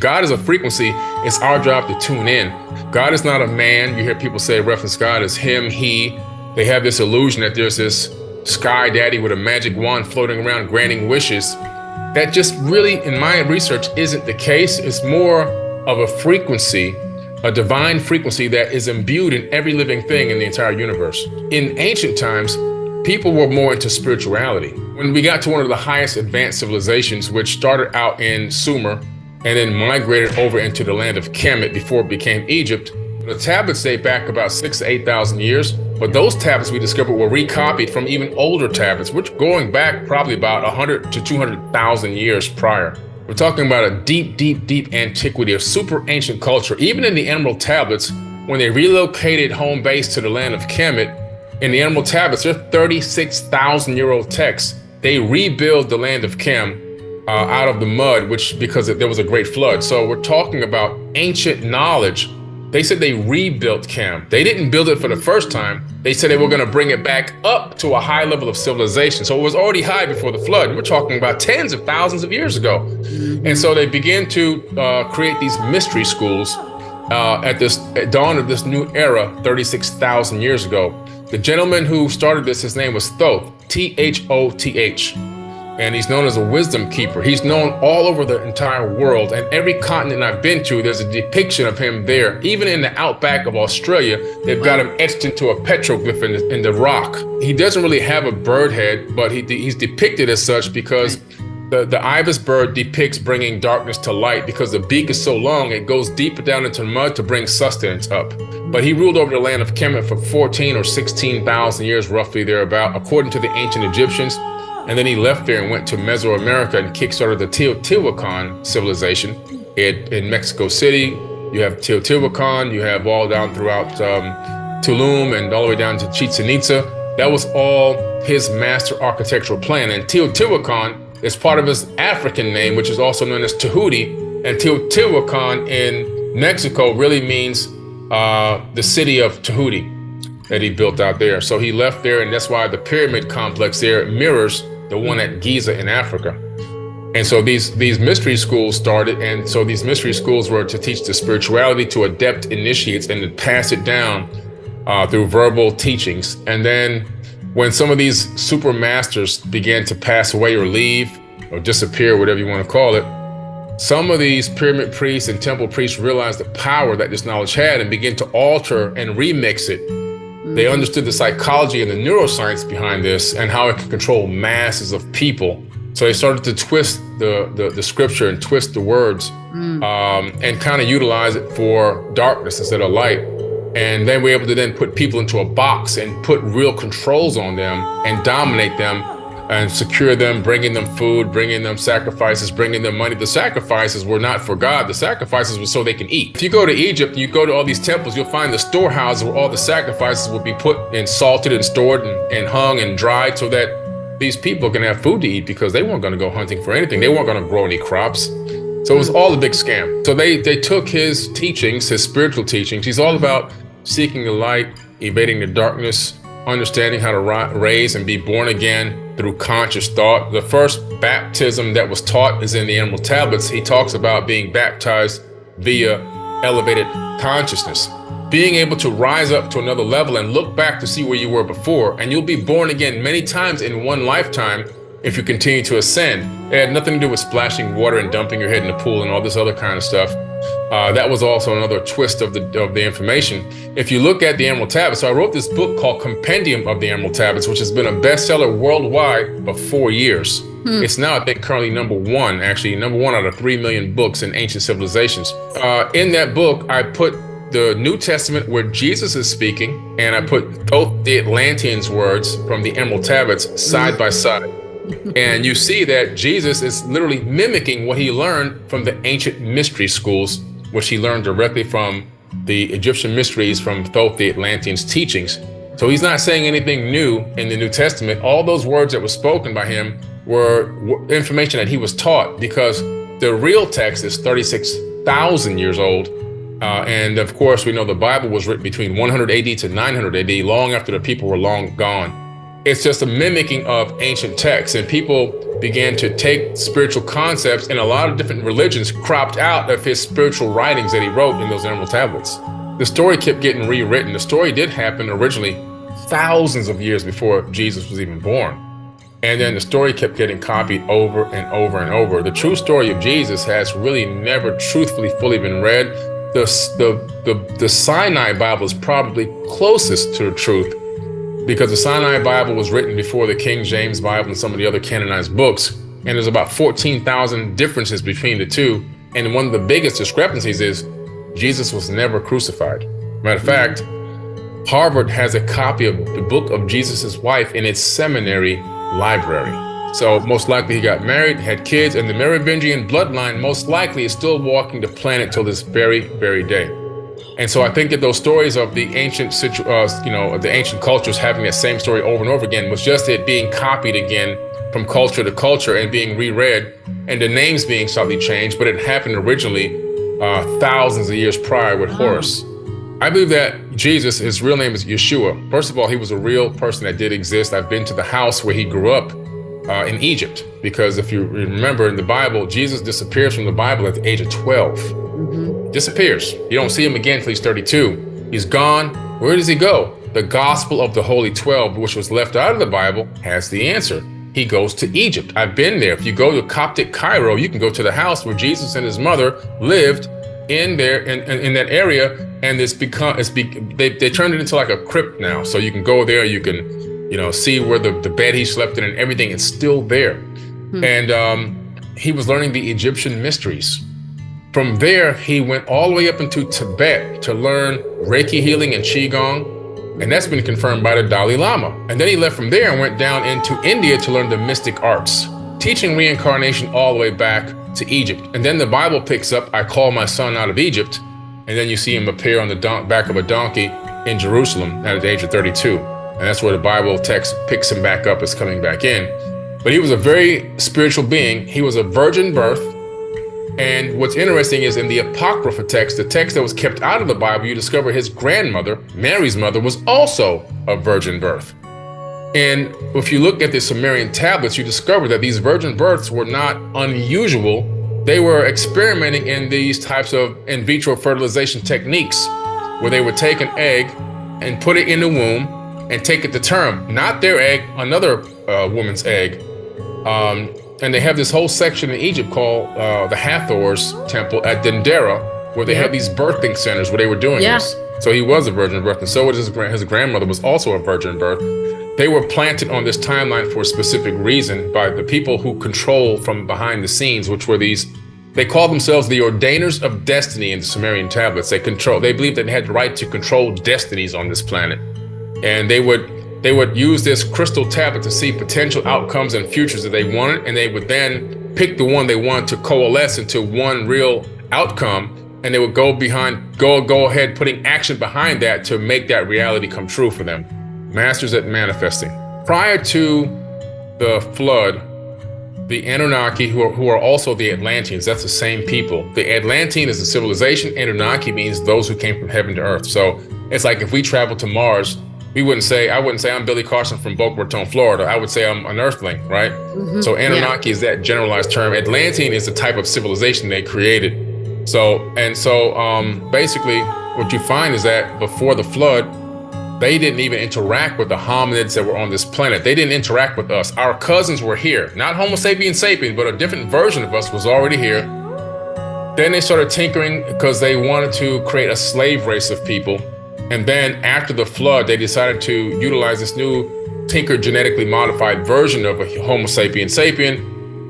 God is a frequency. It's our job to tune in. God is not a man. You hear people say reference God as him, he. They have this illusion that there's this sky daddy with a magic wand floating around granting wishes. That just really, in my research, isn't the case. It's more of a frequency, a divine frequency that is imbued in every living thing in the entire universe. In ancient times, people were more into spirituality. When we got to one of the highest advanced civilizations, which started out in Sumer and then migrated over into the land of Kemet before it became Egypt, the tablets date back about 6,000 to 8,000 years, but those tablets we discovered were recopied from even older tablets, which going back probably about 100 to 200,000 years prior. We're talking about a deep, deep, deep antiquity of super ancient culture. Even in the Emerald Tablets, when they relocated home base to the land of Kemet, in the Emerald Tablets, they're 36,000-year-old texts. They rebuild the land of Kem out of the mud, because there was a great flood. So we're talking about ancient knowledge. They said they rebuilt Kem. They didn't build it for the first time. They said they were going to bring it back up to a high level of civilization. So it was already high before the flood. We're talking about tens of thousands of years ago. And so they began to create these mystery schools at dawn of this new era, 36,000 years ago. The gentleman who started this, his name was Thoth, T-H-O-T-H. And he's known as a wisdom keeper. He's known all over the entire world, and every continent I've been to, there's a depiction of him there. Even in the outback of Australia, they've got him etched into a petroglyph in the rock. He doesn't really have a bird head, but he's depicted as such because the ibis bird depicts bringing darkness to light, because the beak is so long, it goes deeper down into the mud to bring sustenance up. But he ruled over the land of Kemet for 14 or 16,000 years, roughly thereabout, according to the ancient Egyptians. And then he left there and went to Mesoamerica and kickstarted the Teotihuacan civilization. In Mexico City, you have Teotihuacan, you have all down throughout Tulum and all the way down to Chichen Itza. That was all his master architectural plan. And Teotihuacan is part of his African name, which is also known as Tahuti. And Teotihuacan in Mexico really means the city of Tahuti that he built out there. So he left there, and that's why the pyramid complex there mirrors the one at Giza in Africa. And so these mystery schools started, and so these mystery schools were to teach the spirituality to adept initiates and to pass it down through verbal teachings. And then when some of these super masters began to pass away or leave or disappear, whatever you want to call it, some of these pyramid priests and temple priests realized the power that this knowledge had and began to alter and remix it. They understood the psychology and the neuroscience behind this and how it could control masses of people. So they started to twist the scripture and twist the words and kind of utilize it for darkness instead of light. And then we're able to then put people into a box and put real controls on them and dominate them and secure them, bringing them food, bringing them sacrifices, bringing them money. The sacrifices were not for God. The sacrifices were so they can eat. If you go to Egypt, you go to all these temples, you'll find the storehouses where all the sacrifices will be put and salted and stored and hung and dried so that these people can have food to eat, because they weren't going to go hunting for anything. They weren't going to grow any crops. So it was all a big scam. So they took his teachings, his spiritual teachings. He's all about seeking the light, evading the darkness, understanding how to raise and be born again through conscious thought. The first baptism that was taught is in the Emerald Tablets. He talks about being baptized via elevated consciousness, being able to rise up to another level and look back to see where you were before. And you'll be born again many times in one lifetime if you continue to ascend. It had nothing to do with splashing water and dumping your head in the pool and all this other kind of stuff. That was also another twist of the information. If you look at the Emerald Tablets, so I wrote this book called Compendium of the Emerald Tablets, which has been a bestseller worldwide for 4 years. It's now, I think, currently number one out of 3 million books in ancient civilizations. In that book, I put the New Testament where Jesus is speaking, and I put both the Atlanteans' words from the Emerald Tablets side by side. And you see that Jesus is literally mimicking what he learned from the ancient mystery schools, which he learned directly from the Egyptian mysteries from Thoth the Atlanteans' teachings. So he's not saying anything new in the New Testament. All those words that were spoken by him were information that he was taught, because the real text is 36,000 years old. And of course, we know the Bible was written between 100 AD to 900 AD, long after the people were long gone. It's just a mimicking of ancient texts, and people began to take spiritual concepts, and a lot of different religions cropped out of his spiritual writings that he wrote in those Emerald Tablets. The story kept getting rewritten. The story did happen originally thousands of years before Jesus was even born. And then the story kept getting copied over and over and over. The true story of Jesus has really never truthfully fully been read. The Sinai Bible is probably closest to the truth, because the Sinai Bible was written before the King James Bible and some of the other canonized books. And there's about 14,000 differences between the two. And one of the biggest discrepancies is Jesus was never crucified. Matter of fact, Harvard has a copy of the book of Jesus' wife in its seminary library. So most likely he got married, had kids, and the Merovingian bloodline most likely is still walking the planet till this very, very day. And so I think that those stories of the ancient, the ancient cultures having that same story over and over again was just it being copied again from culture to culture and being reread, and the names being slightly changed, but it happened originally thousands of years prior with Horus. I believe that Jesus, his real name is Yeshua. First of all, he was a real person that did exist. I've been to the house where he grew up in Egypt, because if you remember in the Bible, Jesus disappears from the Bible at the age of 12. Disappears. You don't see him again until he's 32. He's gone. Where does he go? The Gospel of the Holy 12, which was left out of the Bible, has the answer. He goes to Egypt. I've been there. If you go to Coptic Cairo, you can go to the house where Jesus and his mother lived in there in that area, and they turned it into like a crypt now. So you can go there, you can see where the bed he slept in and everything is still there. And he was learning the Egyptian mysteries. From there, he went all the way up into Tibet to learn Reiki healing and Qigong, and that's been confirmed by the Dalai Lama. And then he left from there and went down into India to learn the mystic arts, teaching reincarnation all the way back to Egypt. And then the Bible picks up, I call my son out of Egypt, and then you see him appear on the back of a donkey in Jerusalem at the age of 32. And that's where the Bible text picks him back up as coming back in. But he was a very spiritual being. He was a virgin birth. And what's interesting is in the Apocrypha text, the text that was kept out of the Bible, you discover his grandmother, Mary's mother, was also a virgin birth. And if you look at the Sumerian tablets, you discover that these virgin births were not unusual. They were experimenting in these types of in vitro fertilization techniques, where they would take an egg and put it in the womb and take it to term, not their egg, another woman's egg. And they have this whole section in Egypt called the Hathor's temple at Dendera, where they have these birthing centers where they were doing this. So he was a virgin birth, and so was his grandmother was also a virgin birth. They were planted on this timeline for a specific reason by the people who control from behind the scenes, which were they called themselves the ordainers of destiny in the Sumerian tablets. They believed that they had the right to control destinies on this planet. And they would use this crystal tablet to see potential outcomes and futures that they wanted, and they would then pick the one they wanted to coalesce into one real outcome, and they would go ahead putting action behind that to make that reality come true for them. Masters at manifesting. Prior to the flood, the Anunnaki, who are also the Atlanteans, that's the same people. The Atlantean is a civilization. Anunnaki means those who came from heaven to earth. So it's like if we travel to Mars, I wouldn't say I'm Billy Carson from Boca Raton, Florida. I would say I'm an earthling, right? So Anunnaki is that generalized term. Atlantean is the type of civilization they created. So basically what you find is that before the flood, they didn't even interact with the hominids that were on this planet. They didn't interact with us. Our cousins were here, not Homo sapiens sapiens, but a different version of us was already here. Then they started tinkering because they wanted to create a slave race of people. And then after the flood, they decided to utilize this new tinkered genetically modified version of a Homo sapiens sapien.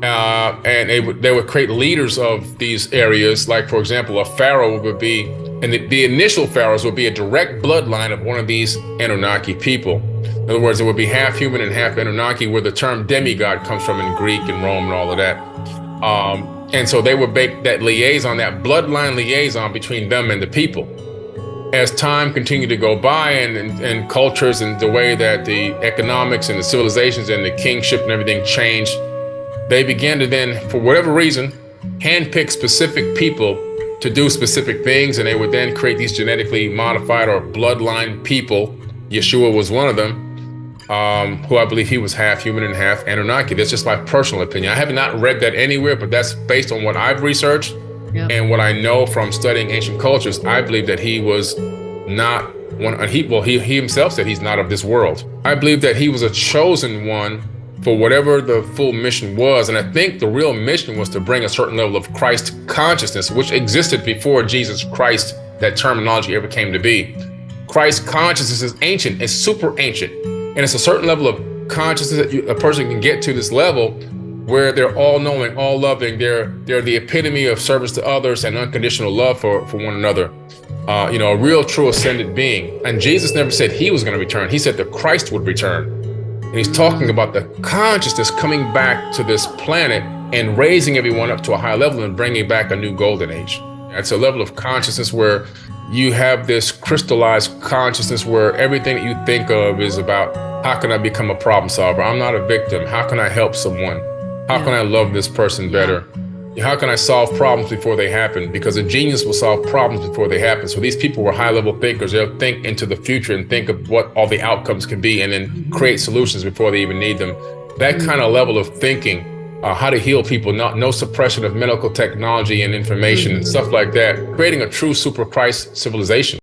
And they would create leaders of these areas. Like, for example, a pharaoh would be, and the initial pharaohs would be a direct bloodline of one of these Anunnaki people. In other words, it would be half human and half Anunnaki, where the term demigod comes from in Greek and Rome and all of that. And so they would make that liaison, that bloodline liaison between them and the people. As time continued to go by and cultures and the way that the economics and the civilizations and the kingship and everything changed, they began to then, for whatever reason, handpick specific people to do specific things, and they would then create these genetically modified or bloodline people. Yeshua was one of them. who I believe he was half human and half Anunnaki. That's just my personal opinion. I have not read that anywhere, but that's based on what I've researched and what I know from studying ancient cultures. I believe that he was not one, and he himself said he's not of this world. I believe that he was a chosen one for whatever the full mission was. And I think the real mission was to bring a certain level of Christ consciousness, which existed before Jesus Christ, that terminology ever came to be. Christ consciousness is ancient, it's super ancient. And it's a certain level of consciousness that a person can get to, this level where they're all knowing, all loving. They're the epitome of service to others and unconditional love for one another. A real true ascended being. And Jesus never said he was going to return. He said that Christ would return. And he's talking about the consciousness coming back to this planet and raising everyone up to a high level and bringing back a new golden age. It's a level of consciousness where you have this crystallized consciousness where everything that you think of is about, how can I become a problem solver? I'm not a victim. How can I help someone? How can I love this person better? How can I solve problems before they happen? Because a genius will solve problems before they happen. So these people were high-level thinkers. They'll think into the future and think of what all the outcomes can be and then create solutions before they even need them. That kind of level of thinking, how to heal people, no suppression of medical technology and information and stuff like that, creating a true super Christ civilization.